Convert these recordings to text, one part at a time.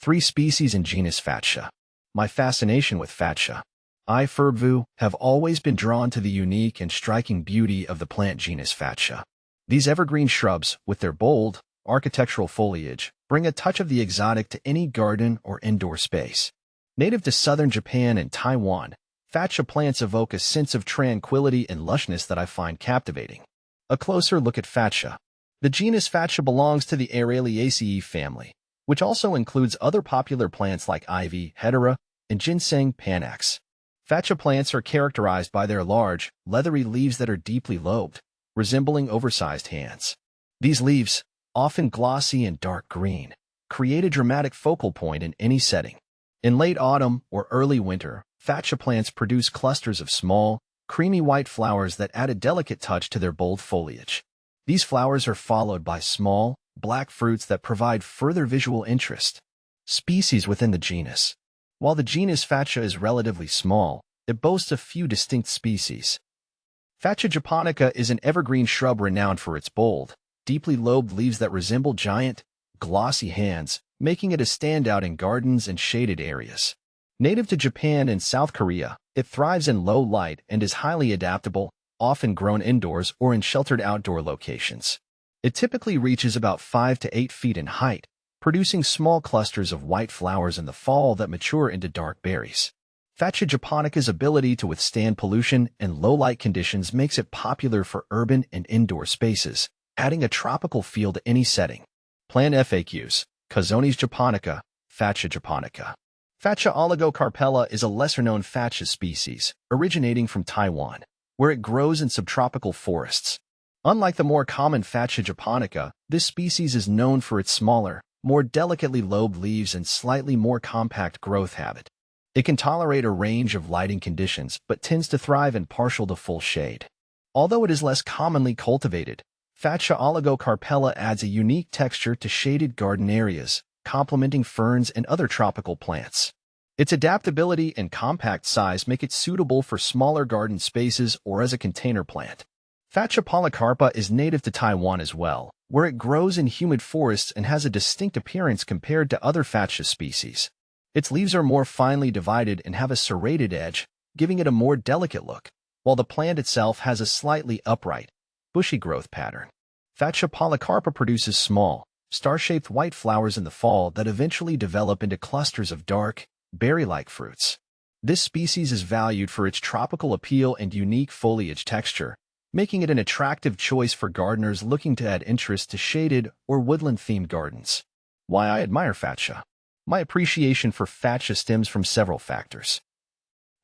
3 species in genus Fatsia. My fascination with Fatsia. I have always been drawn to the unique and striking beauty of the plant genus Fatsia. These evergreen shrubs, with their bold, architectural foliage, bring a touch of the exotic to any garden or indoor space. Native to southern Japan and Taiwan, Fatsia plants evoke a sense of tranquility and lushness that I find captivating. A closer look at Fatsia. The genus Fatsia belongs to the Araliaceae family, which also includes other popular plants like ivy, hedera, and ginseng panax. Fatsia plants are characterized by their large, leathery leaves that are deeply lobed, resembling oversized hands. These leaves, often glossy and dark green, create a dramatic focal point in any setting. In late autumn or early winter, Fatsia plants produce clusters of small, creamy white flowers that add a delicate touch to their bold foliage. These flowers are followed by small, black fruits that provide further visual interest. Species within the genus. While the genus Fatsia is relatively small, it boasts a few distinct species. Fatsia japonica is an evergreen shrub renowned for its bold, deeply lobed leaves that resemble giant, glossy hands, making it a standout in gardens and shaded areas. Native to Japan and South Korea, it thrives in low light and is highly adaptable, often grown indoors or in sheltered outdoor locations. It typically reaches about 5 to 8 feet in height, producing small clusters of white flowers in the fall that mature into dark berries. Fatsia japonica's ability to withstand pollution and low-light conditions makes it popular for urban and indoor spaces, adding a tropical feel to any setting. Plant FAQs. Cazones japonica, Fatsia japonica. Fatsia oligocarpella is a lesser-known Fatsia species, originating from Taiwan, where it grows in subtropical forests. Unlike the more common Fatsia japonica, this species is known for its smaller, more delicately lobed leaves and slightly more compact growth habit. It can tolerate a range of lighting conditions but tends to thrive in partial to full shade. Although it is less commonly cultivated, Fatsia oligocarpella adds a unique texture to shaded garden areas, complementing ferns and other tropical plants. Its adaptability and compact size make it suitable for smaller garden spaces or as a container plant. Fatsia polycarpa is native to Taiwan as well, where it grows in humid forests and has a distinct appearance compared to other Fatsia species. Its leaves are more finely divided and have a serrated edge, giving it a more delicate look, while the plant itself has a slightly upright, bushy growth pattern. Fatsia polycarpa produces small, star-shaped white flowers in the fall that eventually develop into clusters of dark, berry-like fruits. This species is valued for its tropical appeal and unique foliage texture, making it an attractive choice for gardeners looking to add interest to shaded or woodland-themed gardens. Why I admire Fatsia. My appreciation for Fatsia stems from several factors.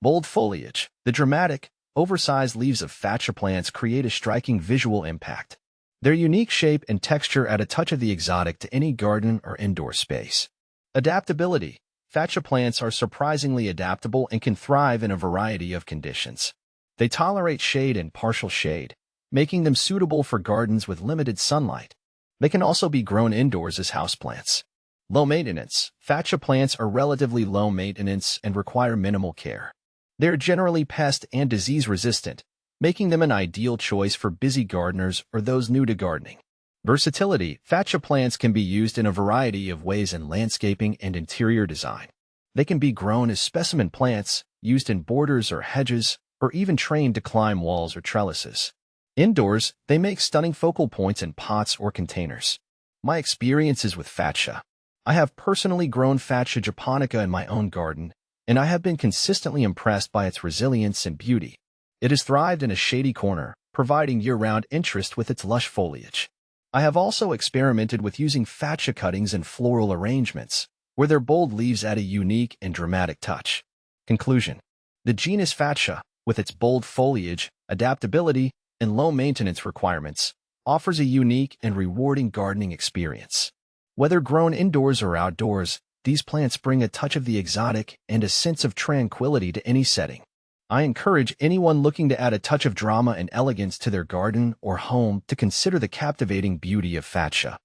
Bold foliage. The dramatic, oversized leaves of Fatsia plants create a striking visual impact. Their unique shape and texture add a touch of the exotic to any garden or indoor space. Adaptability. Fatsia plants are surprisingly adaptable and can thrive in a variety of conditions. They tolerate shade and partial shade, making them suitable for gardens with limited sunlight. They can also be grown indoors as houseplants. Low maintenance. Fatsia plants are relatively low maintenance and require minimal care. They are generally pest and disease resistant, making them an ideal choice for busy gardeners or those new to gardening. Versatility. Fatsia plants can be used in a variety of ways in landscaping and interior design. They can be grown as specimen plants, used in borders or hedges, or even trained to climb walls or trellises. Indoors, they make stunning focal points in pots or containers. My experiences with Fatsia. I have personally grown Fatsia japonica in my own garden, and I have been consistently impressed by its resilience and beauty. It has thrived in a shady corner, providing year-round interest with its lush foliage. I have also experimented with using Fatsia cuttings in floral arrangements, where their bold leaves add a unique and dramatic touch. Conclusion. The genus Fatsia, with its bold foliage, adaptability, and low maintenance requirements, offers a unique and rewarding gardening experience. Whether grown indoors or outdoors, these plants bring a touch of the exotic and a sense of tranquility to any setting. I encourage anyone looking to add a touch of drama and elegance to their garden or home to consider the captivating beauty of Fatsia.